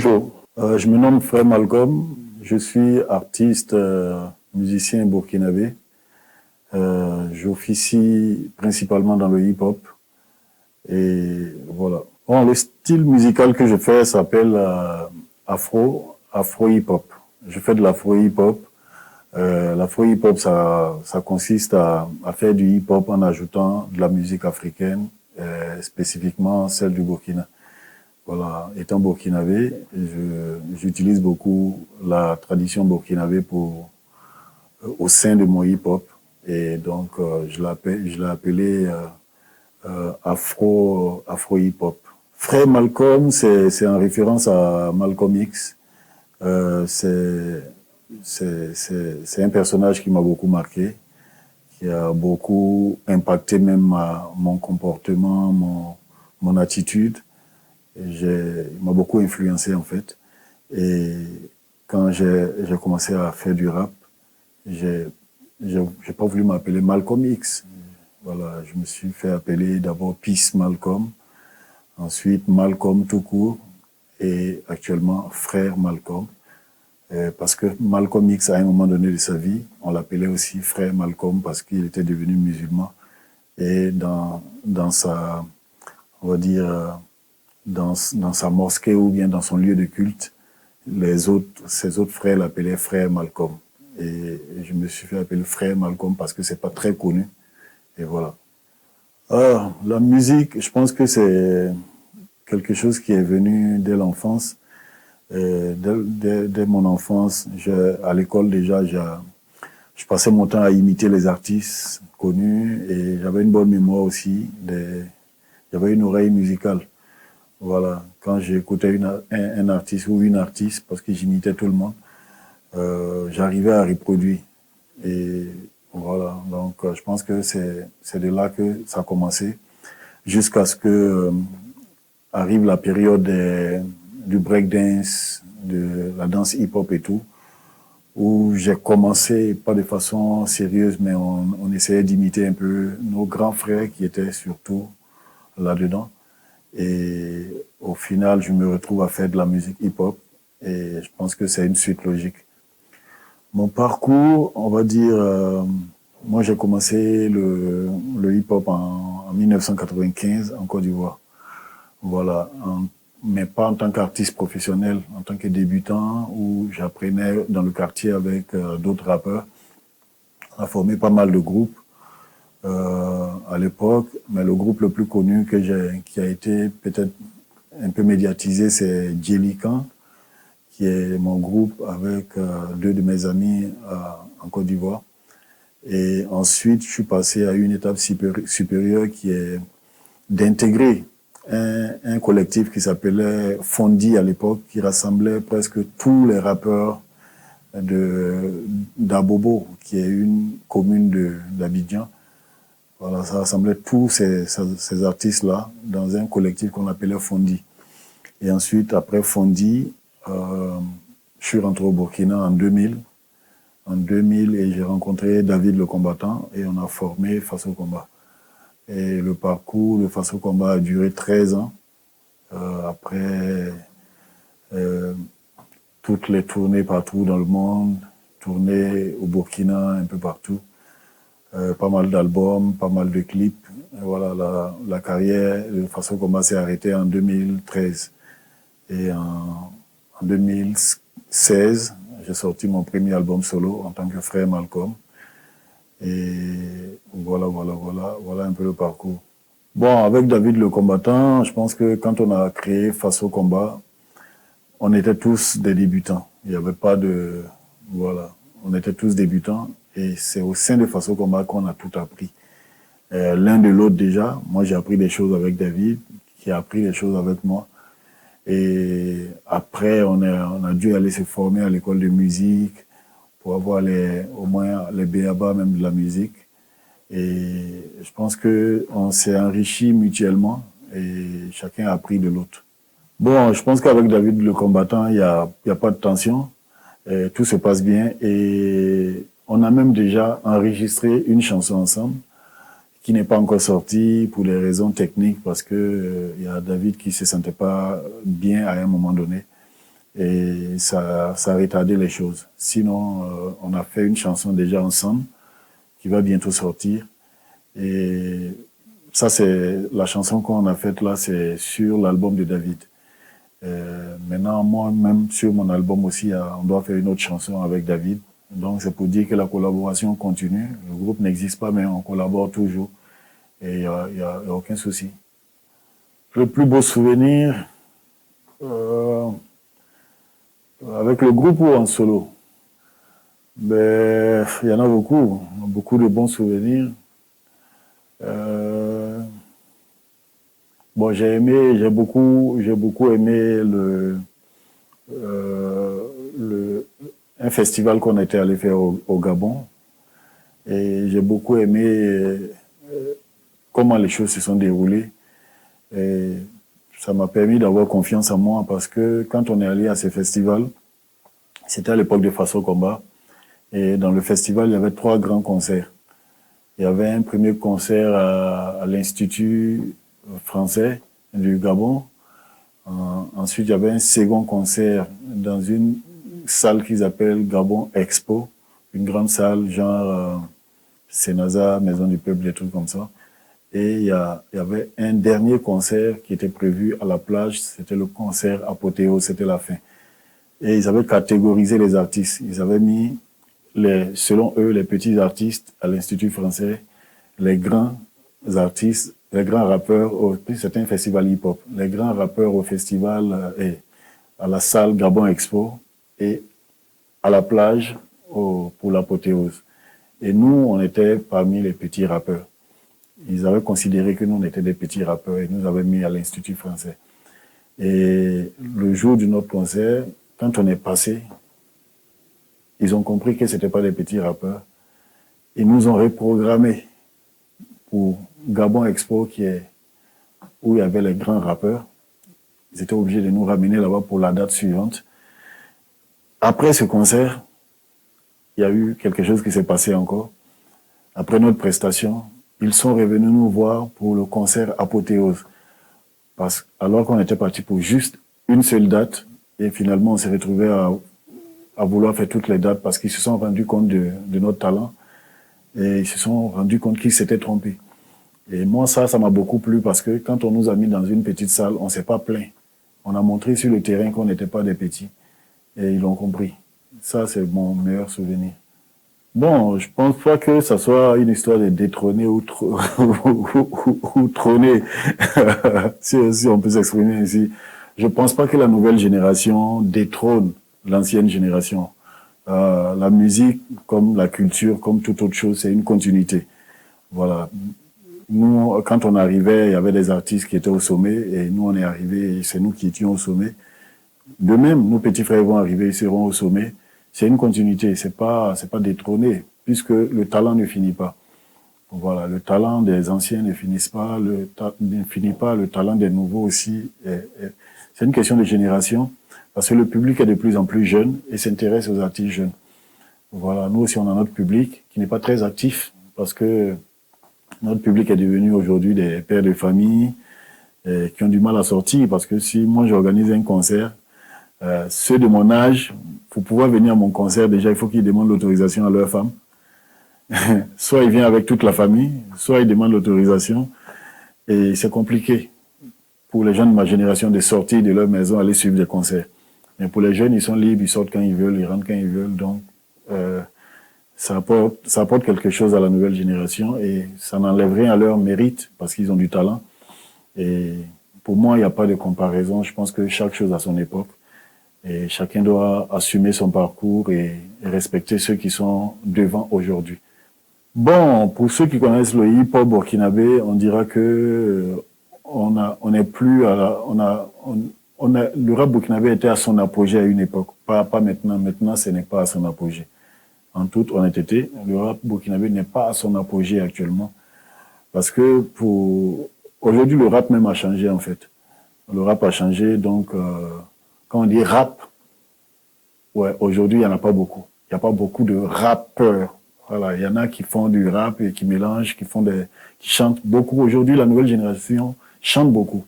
Bonjour, je me nomme Frère Malcolm, je suis artiste, musicien burkinabé. J'officie principalement dans le hip-hop et voilà. Bon, le style musical que je fais s'appelle afro-hip-hop. Je fais de l'afro-hip-hop. L'afro-hip-hop, ça consiste à faire du hip-hop en ajoutant de la musique africaine, spécifiquement celle du Burkina. Voilà, étant burkinabé, j'utilise beaucoup la tradition burkinabé au sein de mon hip-hop. Et donc, je l'ai appelé afro-hip-hop. Frère Malcolm, c'est en référence à Malcolm X. C'est un personnage qui m'a beaucoup marqué, qui a beaucoup impacté même mon comportement, mon attitude. Il m'a beaucoup influencé en fait. Et quand j'ai commencé à faire du rap, j'ai pas voulu m'appeler Malcolm X. Voilà, je me suis fait appeler d'abord Peace Malcolm, ensuite Malcolm tout court et actuellement Frère Malcolm. Parce que Malcolm X, à un moment donné de sa vie, on l'appelait aussi Frère Malcolm parce qu'il était devenu musulman. Et dans sa, on va dire, dans sa mosquée ou bien dans son lieu de culte, ses autres frères l'appelaient Frère Malcolm. Et je me suis fait appeler Frère Malcolm parce que c'est pas très connu. Et voilà. La musique, je pense que c'est quelque chose qui est venu dès l'enfance. Dès mon enfance, à l'école déjà, je passais mon temps à imiter les artistes connus et j'avais une bonne mémoire aussi. J'avais une oreille musicale. Voilà, quand j'écoutais un artiste ou une artiste, parce que j'imitais tout le monde, j'arrivais à reproduire. Et voilà, donc je pense que c'est de là que ça a commencé, jusqu'à ce que arrive la période du breakdance, de la danse hip-hop et tout, où j'ai commencé, pas de façon sérieuse, mais on essayait d'imiter un peu nos grands frères qui étaient surtout là-dedans. Et au final, je me retrouve à faire de la musique hip-hop et je pense que c'est une suite logique. Mon parcours, on va dire, moi j'ai commencé le hip-hop en 1995 en Côte d'Ivoire. Voilà, mais pas en tant qu'artiste professionnel, en tant que débutant où j'apprenais dans le quartier avec d'autres rappeurs. On a formé pas mal de groupes. À l'époque, mais le groupe le plus connu qui a été peut-être un peu médiatisé, c'est Djelikan, qui est mon groupe avec deux de mes amis en Côte d'Ivoire. Et ensuite, je suis passé à une étape supérieure qui est d'intégrer un collectif qui s'appelait Fondi à l'époque, qui rassemblait presque tous les rappeurs d'Abobo, qui est une commune d'Abidjan. Voilà, ça rassemblait tous ces artistes-là dans un collectif qu'on appelait Fondi. Et ensuite, après Fondi, je suis rentré au Burkina en 2000. En 2000, et j'ai rencontré David le combattant et on a formé Face au combat. Et le parcours de Face au combat a duré 13 ans. Après toutes les tournées partout dans le monde, tournées au Burkina, un peu partout. Pas mal d'albums, pas mal de clips. Et voilà, la carrière de Face au combat s'est arrêtée en 2013. Et en 2016, j'ai sorti mon premier album solo en tant que Frère Malcolm. Et voilà un peu le parcours. Bon, avec David le combattant, je pense que quand on a créé Face au combat, on était tous des débutants. Il n'y avait pas de... Voilà, on était tous débutants. Et c'est au sein de Face au combat qu'on a tout appris. L'un de l'autre déjà. Moi, j'ai appris des choses avec David, qui a appris des choses avec moi. Et après, on a dû aller se former à l'école de musique pour avoir au moins les b.a.-ba même de la musique. Et je pense qu'on s'est enrichi mutuellement et chacun a appris de l'autre. Bon, je pense qu'avec David le combattant, il y a pas de tension. Tout se passe bien et on a même déjà enregistré une chanson ensemble qui n'est pas encore sortie pour des raisons techniques parce que y a David qui se sentait pas bien à un moment donné. Et ça a retardé les choses. Sinon, on a fait une chanson déjà ensemble qui va bientôt sortir. Et ça, c'est la chanson qu'on a faite là, c'est sur l'album de David. Maintenant, moi-même, sur mon album aussi, on doit faire une autre chanson avec David. Donc, c'est pour dire que la collaboration continue. Le groupe n'existe pas, mais on collabore toujours. Et il n'y a aucun souci. Le plus beau souvenir, avec le groupe ou en solo? Ben, il y en a beaucoup de bons souvenirs. Bon, j'ai beaucoup aimé un festival qu'on était allé faire au Gabon. Et j'ai beaucoup aimé comment les choses se sont déroulées. Et ça m'a permis d'avoir confiance en moi parce que quand on est allé à ce festival, c'était à l'époque de Faso Combat. Et dans le festival, il y avait 3 grands concerts. Il y avait un premier concert à l'Institut français du Gabon. Ensuite, il y avait un second concert dans une salle qu'ils appellent Gabon Expo, une grande salle genre Sénasa, Maison du Peuple, des trucs comme ça. Et il y avait un dernier concert qui était prévu à la plage, c'était le concert Apothéose, c'était la fin. Et ils avaient catégorisé les artistes. Ils avaient mis, selon eux, les petits artistes à l'Institut français, les grands artistes, les grands rappeurs, c'était un festival hip-hop, les grands rappeurs au festival et à la salle Gabon Expo et à la plage pour l'Apothéose. Et nous, on était parmi les petits rappeurs. Ils avaient considéré que nous, on était des petits rappeurs et nous avaient mis à l'Institut français. Et le jour de notre concert, quand on est passé, ils ont compris que ce n'étaient pas des petits rappeurs. Ils nous ont reprogrammés pour Gabon Expo, où il y avait les grands rappeurs. Ils étaient obligés de nous ramener là-bas pour la date suivante. Après ce concert, il y a eu quelque chose qui s'est passé encore. Après notre prestation, ils sont revenus nous voir pour le concert Apothéose. Alors qu'on était parti pour juste une seule date, et finalement on s'est retrouvé à vouloir faire toutes les dates parce qu'ils se sont rendus compte de notre talent et ils se sont rendus compte qu'ils s'étaient trompés. Et moi, ça m'a beaucoup plu parce que quand on nous a mis dans une petite salle, on ne s'est pas plaint. On a montré sur le terrain qu'on n'était pas des petits. Et ils l'ont compris. Ça, c'est mon meilleur souvenir. Bon, je pense pas que ça soit une histoire de détrôner ou trôner, si on peut s'exprimer ainsi. Je pense pas que la nouvelle génération détrône l'ancienne génération. La musique, comme la culture, comme toute autre chose, c'est une continuité. Voilà. Nous, quand on arrivait, il y avait des artistes qui étaient au sommet et nous, on est arrivés et c'est nous qui étions au sommet. De même, nos petits frères vont arriver, ils seront au sommet. C'est une continuité, c'est pas détrôné, puisque le talent ne finit pas. Voilà, le talent des anciens ne finit pas, le talent des nouveaux aussi. C'est une question de génération, parce que le public est de plus en plus jeune et s'intéresse aux artistes jeunes. Voilà, nous aussi on a notre public qui n'est pas très actif, parce que notre public est devenu aujourd'hui des pères de famille qui ont du mal à sortir, parce que si moi j'organise un concert, ceux de mon âge, pour pouvoir venir à mon concert, déjà, il faut qu'ils demandent l'autorisation à leur femme. Soit ils viennent avec toute la famille, soit ils demandent l'autorisation. Et c'est compliqué pour les gens de ma génération de sortir de leur maison, aller suivre des concerts. Mais pour les jeunes, ils sont libres, ils sortent quand ils veulent, ils rentrent quand ils veulent. Donc, ça apporte quelque chose à la nouvelle génération et ça n'enlève rien à leur mérite parce qu'ils ont du talent. Et pour moi, il n'y a pas de comparaison. Je pense que chaque chose a son époque. Et chacun doit assumer son parcours et respecter ceux qui sont devant aujourd'hui. Bon, pour ceux qui connaissent le hip-hop burkinabé, on dira que le rap burkinabé était à son apogée à une époque, pas maintenant. Maintenant, ce n'est pas à son apogée. En toute honnêteté, le rap burkinabé n'est pas à son apogée actuellement, parce que aujourd'hui le rap même a changé en fait. Le rap a changé, donc quand on dit rap, ouais, aujourd'hui, il n'y en a pas beaucoup. Il n'y a pas beaucoup de rappeurs. Voilà, il y en a qui font du rap et qui mélangent, qui chantent beaucoup. Aujourd'hui, la nouvelle génération chante beaucoup.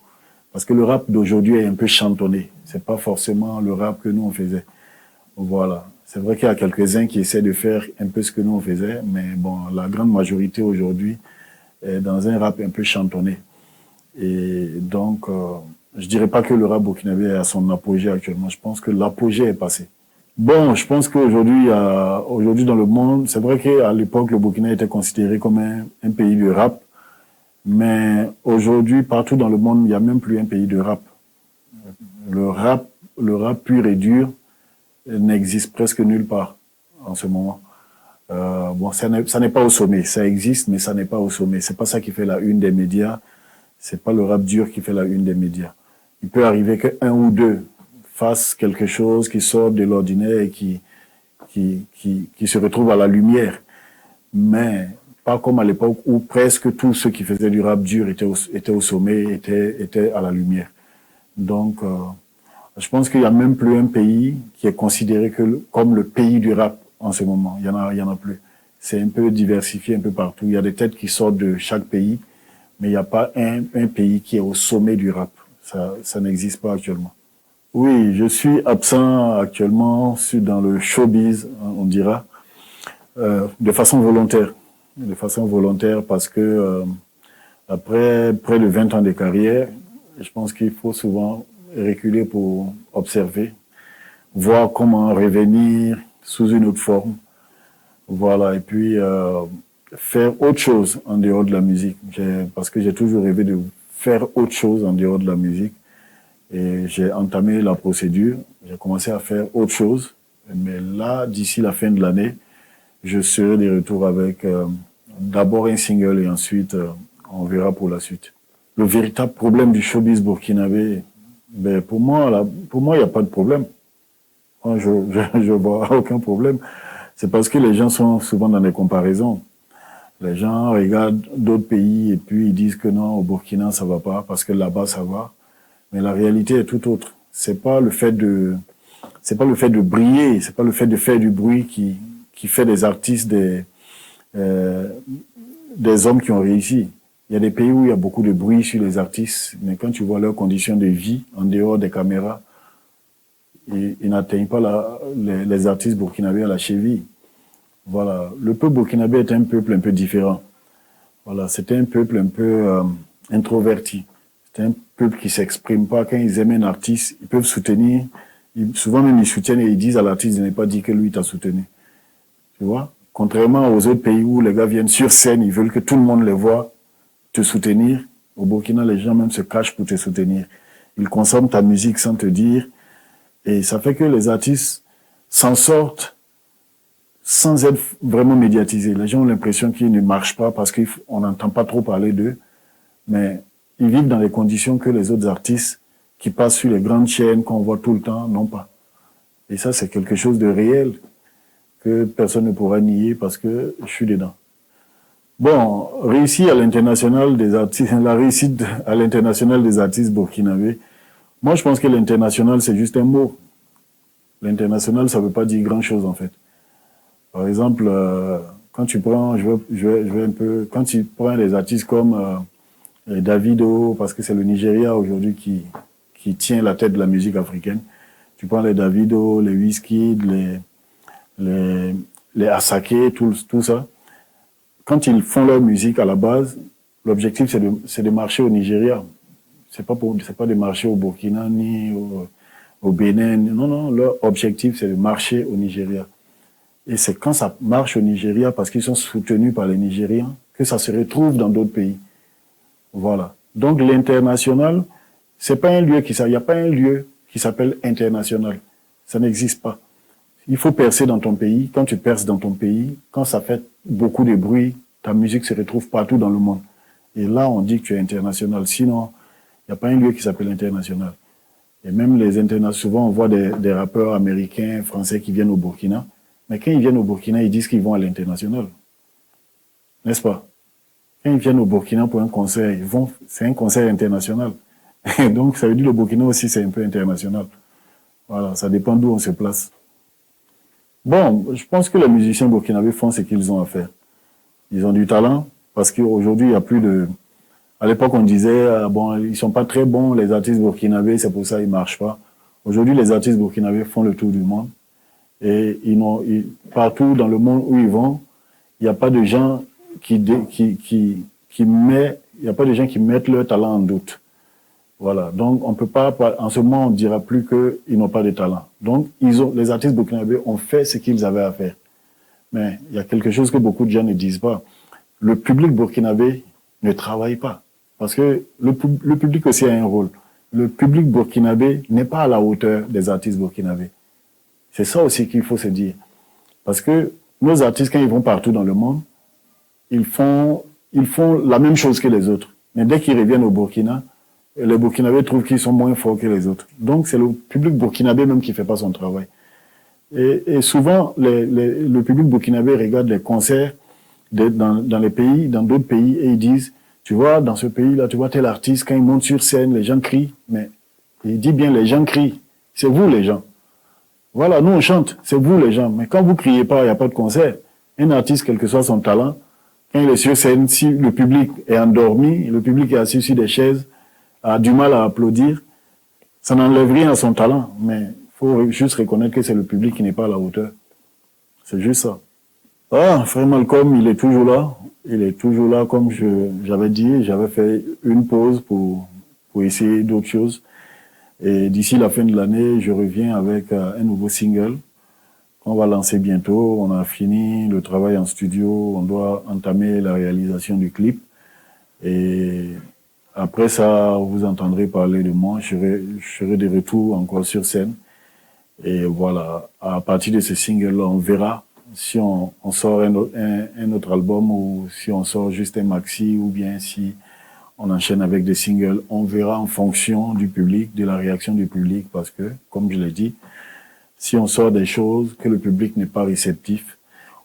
Parce que le rap d'aujourd'hui est un peu chantonné. C'est pas forcément le rap que nous on faisait. Voilà. C'est vrai qu'il y a quelques-uns qui essaient de faire un peu ce que nous on faisait, mais bon, la grande majorité aujourd'hui est dans un rap un peu chantonné. Et donc, je dirais pas que le rap burkinabé est à son apogée actuellement. Je pense que l'apogée est passé. Bon, je pense qu'aujourd'hui, aujourd'hui dans le monde, c'est vrai qu'à l'époque, le Burkina était considéré comme un pays de rap, mais aujourd'hui, partout dans le monde, il n'y a même plus un pays de rap. Le rap pur et dur n'existe presque nulle part en ce moment. Bon, ça n'est pas au sommet. Ça existe, mais ça n'est pas au sommet. C'est pas ça qui fait la une des médias. C'est pas le rap dur qui fait la une des médias. Il peut arriver qu'un ou deux fassent quelque chose qui sort de l'ordinaire et qui se retrouve à la lumière. Mais pas comme à l'époque où presque tous ceux qui faisaient du rap dur étaient au sommet, étaient à la lumière. Donc, je pense qu'il n'y a même plus un pays qui est considéré comme le pays du rap en ce moment. Il y en a plus. C'est un peu diversifié un peu partout. Il y a des têtes qui sortent de chaque pays, mais il n'y a pas un pays qui est au sommet du rap. Ça n'existe pas actuellement. Oui, je suis absent actuellement dans le showbiz, on dira, de façon volontaire. De façon volontaire parce que après près de 20 ans de carrière, je pense qu'il faut souvent reculer pour observer, voir comment revenir sous une autre forme. Voilà, et puis faire autre chose en dehors de la musique. Parce que j'ai toujours rêvé de faire autre chose en dehors de la musique. Et j'ai entamé la procédure, j'ai commencé à faire autre chose. Mais là, d'ici la fin de l'année, je serai de retour avec d'abord un single et ensuite on verra pour la suite. Le véritable problème du showbiz burkinabé, ben pour moi, il n'y a pas de problème. Moi, je vois aucun problème. C'est parce que les gens sont souvent dans des comparaisons. Les gens regardent d'autres pays et puis ils disent que non, au Burkina, ça va pas, parce que là-bas, ça va. Mais la réalité est tout autre. C'est pas le fait de briller, c'est pas le fait de faire du bruit qui fait des artistes des hommes qui ont réussi. Il y a des pays où il y a beaucoup de bruit sur les artistes, mais quand tu vois leurs conditions de vie en dehors des caméras, ils n'atteignent pas les artistes burkinabés à la cheville. Voilà. Le peuple burkinabé est un peuple un peu différent. Voilà. C'est un peuple un peu introverti. C'est un peuple qui s'exprime pas. Quand ils aiment un artiste, ils peuvent soutenir. Souvent même ils soutiennent et ils disent à l'artiste de ne pas dire que lui t'a soutenu. Tu vois? Contrairement aux autres pays où les gars viennent sur scène, ils veulent que tout le monde les voit te soutenir. Au Burkina, les gens même se cachent pour te soutenir. Ils consomment ta musique sans te dire. Et ça fait que les artistes s'en sortent sans être vraiment médiatisés. Les gens ont l'impression qu'ils ne marchent pas parce qu'on n'entend pas trop parler d'eux. Mais ils vivent dans les conditions que les autres artistes qui passent sur les grandes chaînes qu'on voit tout le temps n'ont pas. Et ça, c'est quelque chose de réel que personne ne pourra nier parce que je suis dedans. Bon, réussir à l'international des artistes, la réussite à l'international des artistes burkinabés, moi je pense que l'international c'est juste un mot. L'international ça veut pas dire grand chose en fait. Par exemple, quand tu prends, quand tu prends des artistes comme Davido, parce que c'est le Nigeria aujourd'hui qui tient la tête de la musique africaine, tu prends les Davido, les Wizkid, les Asake, tout ça. Quand ils font leur musique à la base, l'objectif c'est de marcher au Nigeria. C'est pas de marcher au Burkina ni au Bénin. Non, leur objectif c'est de marcher au Nigeria. Et c'est quand ça marche au Nigeria, parce qu'ils sont soutenus par les Nigérians, que ça se retrouve dans d'autres pays. Voilà. Donc l'international, c'est pas un lieu il n'y a pas un lieu qui s'appelle international. Ça n'existe pas. Il faut percer dans ton pays. Quand tu perces dans ton pays, quand ça fait beaucoup de bruit, ta musique se retrouve partout dans le monde. Et là, on dit que tu es international. Sinon, il n'y a pas un lieu qui s'appelle international. Et même les internationaux, souvent on voit des rappeurs américains, français qui viennent au Burkina. Mais quand ils viennent au Burkina, ils disent qu'ils vont à l'international. N'est-ce pas? Quand ils viennent au Burkina pour un concert, c'est un concert international. Et donc, ça veut dire que le Burkina aussi, c'est un peu international. Voilà, ça dépend d'où on se place. Bon, je pense que les musiciens burkinabés font ce qu'ils ont à faire. Ils ont du talent, parce qu'aujourd'hui, il n'y a plus de... À l'époque, on disait, bon, ils sont pas très bons, les artistes burkinabés, c'est pour ça qu'ils marchent pas. Aujourd'hui, les artistes burkinabés font le tour du monde. Et partout dans le monde où ils vont, il n'y a pas de gens il y a pas de gens qui mettent leur talent en doute. Voilà. Donc, on peut pas, en ce moment, on ne dira plus qu'ils n'ont pas de talent. Donc, les artistes burkinabés ont fait ce qu'ils avaient à faire. Mais il y a quelque chose que beaucoup de gens ne disent pas. Le public burkinabé ne travaille pas. Parce que le public aussi a un rôle. Le public burkinabé n'est pas à la hauteur des artistes burkinabés. C'est ça aussi qu'il faut se dire. Parce que nos artistes, quand ils vont partout dans le monde, ils font la même chose que les autres. Mais dès qu'ils reviennent au Burkina, les Burkinabés trouvent qu'ils sont moins forts que les autres. Donc, c'est le public burkinabé même qui ne fait pas son travail. Et souvent, le public burkinabé regarde les concerts dans les pays, dans d'autres pays, et ils disent, tu vois, dans ce pays-là, tu vois tel artiste, quand il monte sur scène, les gens crient. Mais il dit bien, les gens crient. C'est vous, les gens. Voilà, nous, on chante. C'est vous, les gens. Mais quand vous criez pas, il n'y a pas de concert. Un artiste, quel que soit son talent, quand il est sur scène, si le public est endormi, le public est assis sur des chaises, a du mal à applaudir, ça n'enlève rien à son talent. Mais il faut juste reconnaître que c'est le public qui n'est pas à la hauteur. C'est juste ça. Ah, Frère Malcolm, il est toujours là. Il est toujours là, comme j'avais dit. J'avais fait une pause pour essayer d'autres choses. Et d'ici la fin de l'année, je reviens avec un nouveau single qu'on va lancer bientôt. On a fini le travail en studio. On doit entamer la réalisation du clip. Et après ça, vous entendrez parler de moi. Je serai de retour encore sur scène. Et voilà, à partir de ce single-là, on verra si on sort un autre album ou si on sort juste un maxi ou bien si on enchaîne avec des singles. On verra en fonction du public, de la réaction du public, parce que, comme je l'ai dit, si on sort des choses que le public n'est pas réceptif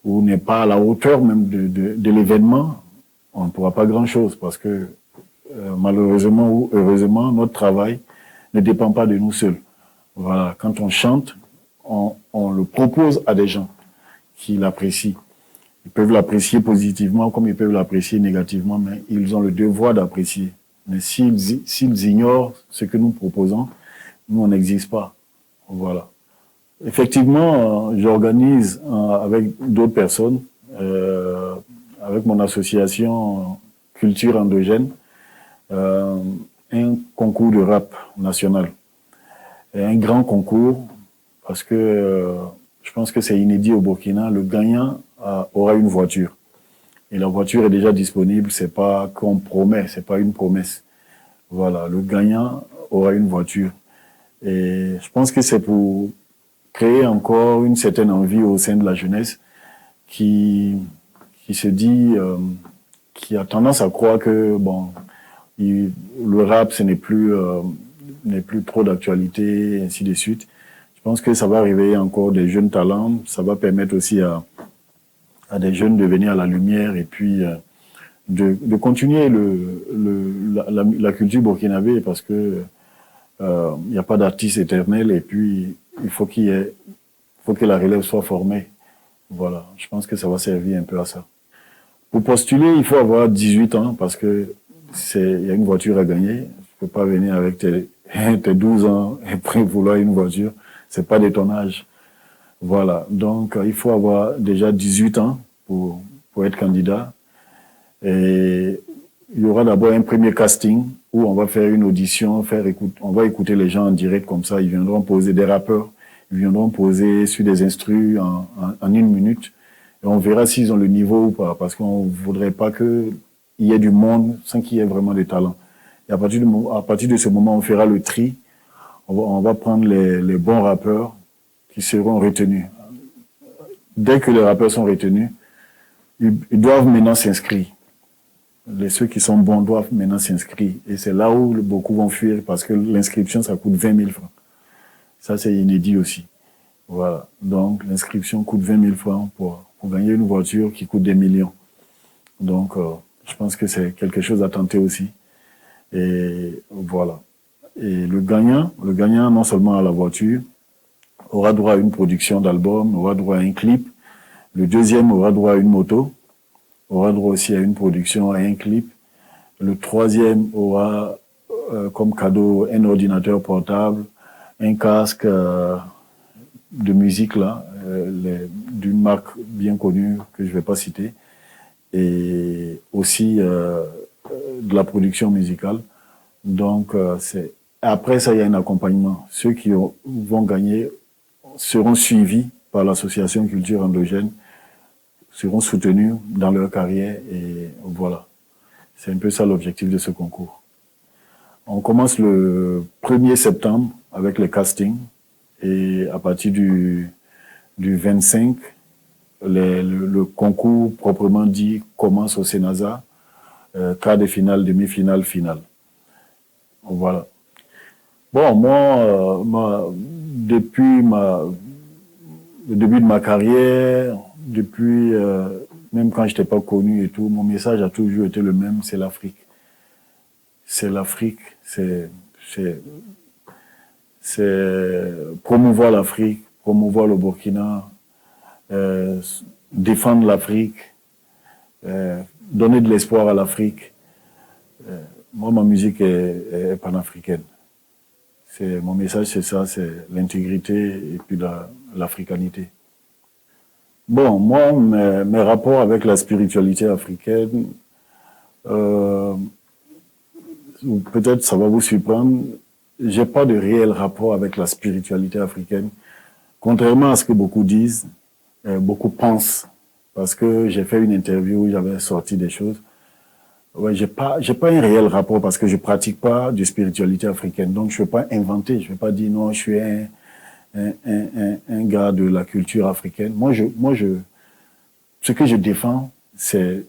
ou n'est pas à la hauteur même de l'événement, on ne pourra pas grand-chose parce que malheureusement ou heureusement, notre travail ne dépend pas de nous seuls. Voilà, quand on chante, on le propose à des gens qui l'apprécient. Ils peuvent l'apprécier positivement comme ils peuvent l'apprécier négativement, mais ils ont le devoir d'apprécier. Mais s'ils ignorent ce que nous proposons, nous, on n'existe pas. Voilà. Effectivement, j'organise avec d'autres personnes, avec mon association Culture Endogène, un concours de rap national. Et un grand concours, parce que je pense que c'est inédit au Burkina. Le gagnant aura une voiture. Et la voiture est déjà disponible, c'est pas qu'on promet, c'est pas une promesse. Voilà, le gagnant aura une voiture. Et je pense que c'est pour créer encore une certaine envie au sein de la jeunesse qui se dit, qui a tendance à croire que, bon, le rap, ce n'est plus trop d'actualité, et ainsi de suite. Je pense que ça va réveiller encore des jeunes talents, ça va permettre aussi à des jeunes de venir à la lumière et puis de continuer la culture burkinabé parce que il n'y a pas d'artiste éternel et puis il faut que la relève soit formée. Voilà, je pense que ça va servir un peu à ça. Pour postuler, il faut avoir 18 ans parce que il y a une voiture à gagner. Tu peux pas venir avec tes 12 ans et après vouloir une voiture. C'est pas de ton âge. Voilà. Donc, il faut avoir déjà 18 ans pour être candidat. Et il y aura d'abord un premier casting où on va faire une audition, on va écouter les gens en direct comme ça. Ils viendront poser des rappeurs. Ils viendront poser sur des instrus en 1 minute. Et on verra s'ils ont le niveau ou pas. Parce qu'on voudrait pas qu'il y ait du monde sans qu'il y ait vraiment des talents. Et à partir de ce moment, on fera le tri. On va prendre les bons rappeurs qui seront retenus. Dès que les rappeurs sont retenus, ils doivent maintenant s'inscrire. Ceux qui sont bons doivent maintenant s'inscrire. Et c'est là où beaucoup vont fuir parce que l'inscription, ça coûte 20 000 francs. Ça, c'est inédit aussi. Voilà. Donc, l'inscription coûte 20 000 francs pour gagner une voiture qui coûte des millions. Donc, je pense que c'est quelque chose à tenter aussi. Et voilà. Et le gagnant, non seulement à la voiture, aura droit à une production d'album, aura droit à un clip. Le deuxième aura droit à une moto, aura droit aussi à une production, à un clip. Le troisième aura comme cadeau un ordinateur portable, un casque de musique là, d'une marque bien connue que je ne vais pas citer, et aussi de la production musicale. Donc, après ça, il y a un accompagnement. Ceux qui vont gagner seront suivis par l'association Culture Endogène, seront soutenus dans leur carrière et voilà. C'est un peu ça l'objectif de ce concours. On commence le 1er septembre avec les castings et à partir du 25, le concours proprement dit commence au Sénasa, quart de finale, demi-finale, finale. Voilà. Bon, moi, depuis le début de ma carrière, depuis même quand je n'étais pas connu et tout, mon message a toujours été le même, c'est l'Afrique. C'est l'Afrique, c'est promouvoir l'Afrique, promouvoir le Burkina, défendre l'Afrique, donner de l'espoir à l'Afrique. Moi, ma musique est panafricaine. Mon message, c'est ça, c'est l'intégrité et puis l'africanité. Bon, moi, mes rapports avec la spiritualité africaine, peut-être ça va vous surprendre, j'ai pas de réel rapport avec la spiritualité africaine. Contrairement à ce que beaucoup disent, beaucoup pensent, parce que j'ai fait une interview où j'avais sorti des choses. Ouais, j'ai pas un réel rapport parce que je pratique pas de spiritualité africaine. Donc, je ne vais pas inventer. Je ne vais pas dire non, je suis un gars de la culture africaine. Ce que je défends, c'est,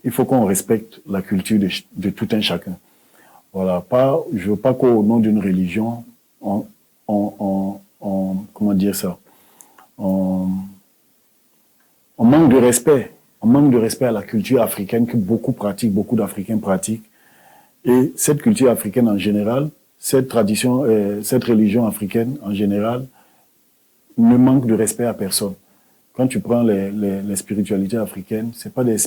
il faut qu'on respecte la culture de tout un chacun. Voilà. Je veux pas qu'au nom d'une religion, comment dire ça, on manque de respect. On manque de respect à la culture africaine que beaucoup pratiquent, beaucoup d'Africains pratiquent. Et cette culture africaine en général, cette tradition, cette religion africaine en général, ne manque de respect à personne. Quand tu prends les spiritualités africaines, c'est pas des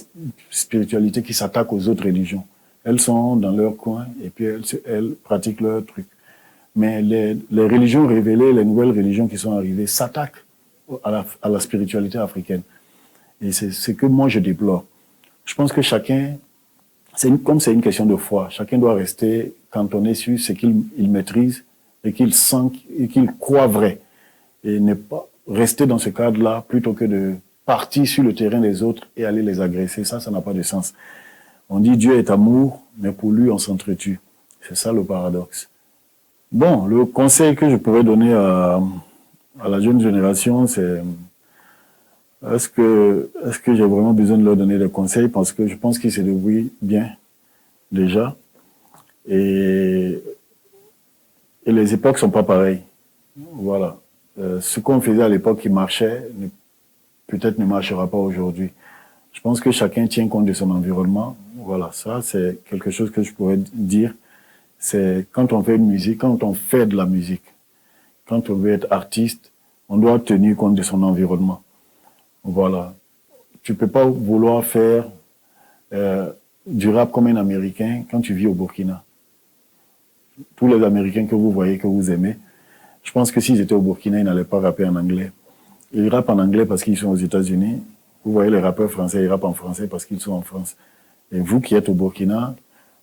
spiritualités qui s'attaquent aux autres religions. Elles sont dans leur coin et puis elles pratiquent leur truc. Mais les religions révélées, les nouvelles religions qui sont arrivées, s'attaquent à la spiritualité africaine. Et c'est ce que moi je déplore. Je pense que chacun, comme c'est une question de foi, chacun doit rester cantonné sur ce qu'il maîtrise et qu'il sent et qu'il croit vrai. Et ne pas rester dans ce cadre-là plutôt que de partir sur le terrain des autres et aller les agresser. Ça n'a pas de sens. On dit Dieu est amour, mais pour lui on s'entretue. C'est ça le paradoxe. Bon, le conseil que je pourrais donner à la jeune génération, c'est est-ce que j'ai vraiment besoin de leur donner des conseils parce que je pense qu'ils se débrouillent bien déjà et les époques sont pas pareilles. Voilà. Ce qu'on faisait à l'époque qui marchait, peut-être ne marchera pas aujourd'hui. Je pense que chacun tient compte de son environnement. Voilà, ça c'est quelque chose que je pourrais dire. C'est quand on fait une musique, quand on fait de la musique, quand on veut être artiste, on doit tenir compte de son environnement. Voilà. Tu peux pas vouloir faire du rap comme un Américain quand tu vis au Burkina. Tous les Américains que vous voyez, que vous aimez, je pense que s'ils étaient au Burkina, ils n'allaient pas rapper en anglais. Ils rappent en anglais parce qu'ils sont aux États-Unis. Vous voyez les rappeurs français, ils rappent en français parce qu'ils sont en France. Et vous qui êtes au Burkina,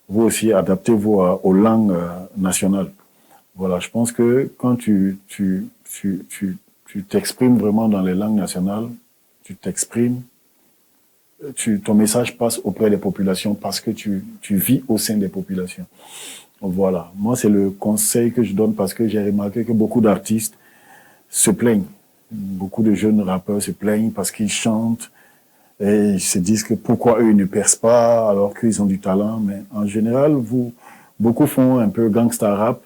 vous aussi adaptez-vous aux langues nationales. Voilà, je pense que quand tu t'exprimes vraiment dans les langues nationales, tu t'exprimes, ton message passe auprès des populations parce que tu vis au sein des populations. Voilà. Moi, c'est le conseil que je donne parce que j'ai remarqué que beaucoup d'artistes se plaignent. Beaucoup de jeunes rappeurs se plaignent parce qu'ils chantent et ils se disent que pourquoi eux ne percent pas alors qu'ils ont du talent. Mais en général, beaucoup font un peu gangsta rap,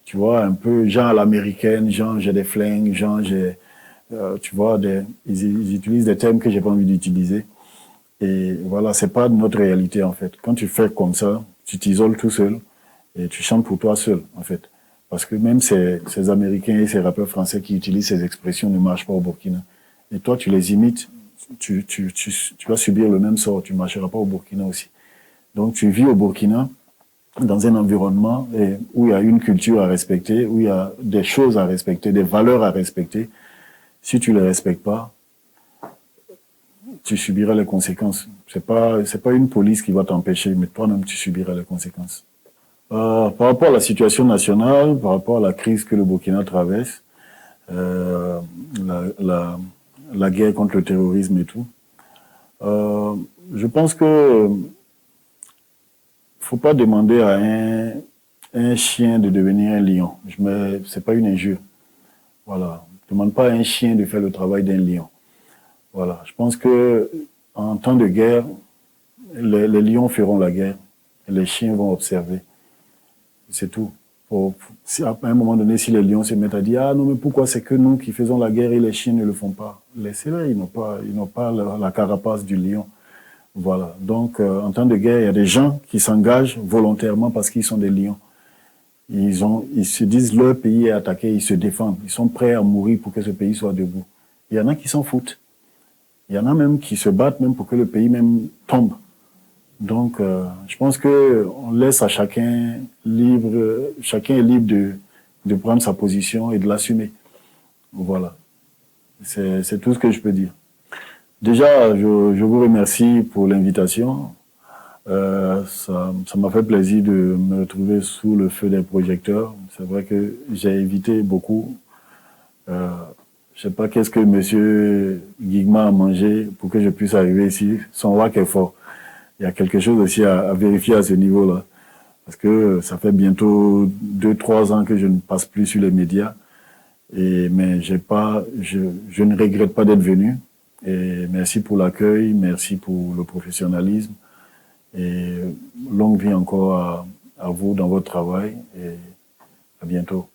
tu vois, un peu genre à l'américaine, genre j'ai des flingues, genre tu vois, ils utilisent des termes que j'ai pas envie d'utiliser. Et voilà, c'est pas notre réalité en fait. Quand tu fais comme ça, tu t'isoles tout seul et tu chantes pour toi seul en fait. Parce que même ces Américains et ces rappeurs français qui utilisent ces expressions ne marchent pas au Burkina. Et toi, tu les imites, tu vas subir le même sort, tu ne marcheras pas au Burkina aussi. Donc tu vis au Burkina dans un environnement où il y a une culture à respecter, où il y a des choses à respecter, des valeurs à respecter. Si tu ne les respectes pas, tu subiras les conséquences. C'est pas une police qui va t'empêcher, mais toi-même, tu subiras les conséquences. Par rapport à la situation nationale, par rapport à la crise que le Burkina traverse, euh, la, la, la guerre contre le terrorisme et tout, je pense que faut pas demander à un chien de devenir un lion. C'est pas une injure. Voilà. Demande pas à un chien de faire le travail d'un lion. Voilà. Je pense que en temps de guerre, les lions feront la guerre et les chiens vont observer. C'est tout. Si à un moment donné, si les lions se mettent à dire ah non mais pourquoi c'est que nous qui faisons la guerre et les chiens ne le font pas, laissez-les. Ils n'ont pas la carapace du lion. Voilà. Donc en temps de guerre, il y a des gens qui s'engagent volontairement parce qu'ils sont des lions. Ils se disent leur pays est attaqué, ils se défendent. Ils sont prêts à mourir pour que ce pays soit debout. Il y en a qui s'en foutent. Il y en a même qui se battent même pour que le pays même tombe. Donc, je pense que on laisse à chacun est libre de prendre sa position et de l'assumer. Voilà. C'est tout ce que je peux dire. Déjà, je vous remercie pour l'invitation. Ça m'a fait plaisir de me retrouver sous le feu des projecteurs. C'est vrai que j'ai évité beaucoup. Je sais pas qu'est-ce que monsieur Guigma a mangé pour que je puisse arriver ici. Son wak est fort. Il y a quelque chose aussi à vérifier à ce niveau-là. Parce que ça fait bientôt 2-3 ans que je ne passe plus sur les médias. Mais je ne regrette pas d'être venu. Et merci pour l'accueil, merci pour le professionnalisme. Et longue vie encore à vous dans votre travail. Et à bientôt.